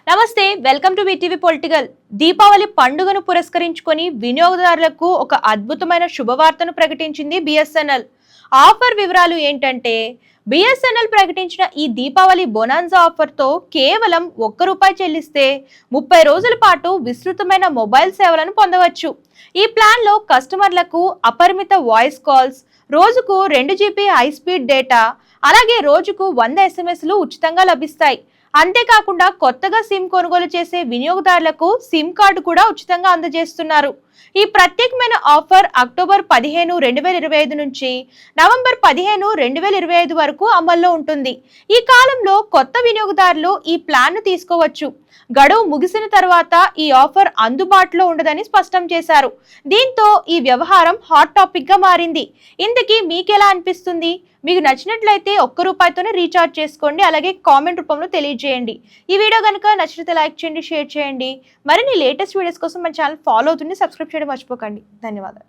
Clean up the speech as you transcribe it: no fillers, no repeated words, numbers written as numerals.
నమస్తే, welcome to VTV political. Deepavali పండుగను పురస్కరించుకొని వినియోగదారులకు ఒక అద్భుతమైన శుభవార్తను ప్రకటించింది బిఎస్ఎన్ఎల్. ఆఫర్ వివరాలు ఏంటంటే, బిఎస్ఎన్ఎల్ ప్రకటించిన ఈ దీపావళి బొనాన్జా ఆఫర్తో కేవలం ₹1 చెల్లిస్తే 30 రోజుల పాటు విస్తృతమైన మొబైల్ సేవలను పొందవచ్చు. ఈ ప్లాన్లో కస్టమర్లకు అపరిమిత వాయిస్ కాల్స్, రోజుకు 2 GB హై స్పీడ్ డేటా, అలాగే రోజుకు 100 SMSలు ఉచితంగా లభిస్తాయి. అంతేకాకుండా కొత్తగా సిమ్ కొనుగోలు చేసే వినియోగదారులకు సిమ్ కార్డు కూడా ఉచితంగా అందజేస్తున్నారు. ఈ ప్రత్యేకమైన ఆఫర్ అక్టోబర్ 15, 2025 నుంచి నవంబర్ 15, 2025 వరకు అమల్లో ఉంటుంది. ఈ కాలంలో కొత్త వినియోగదారులు ఈ ప్లాన్ను తీసుకోవచ్చు. గడువు ముగిసిన తర్వాత ఈ ఆఫర్ అందుబాటులో ఉండదని స్పష్టం చేశారు. దీంతో ఈ వ్యవహారం హాట్ టాపిక్ గా మారింది. ఇంతకీ మీకెలా అనిపిస్తుంది? మీకు నచ్చినట్లయితే ₹1తోనే రీఛార్జ్ చేసుకోండి. అలాగే కామెంట్ రూపంలో తెలియజేయండి. ఈ వీడియో కనుక నచ్చితే లైక్ చేయండి, షేర్ చేయండి. మరిన్ని లేటెస్ట్ వీడియోస్ కోసం మన ఛానల్ ఫాలో అవుతుంది, సబ్స్క్రైబ్ చేయడం మర్చిపోకండి. ధన్యవాదాలు.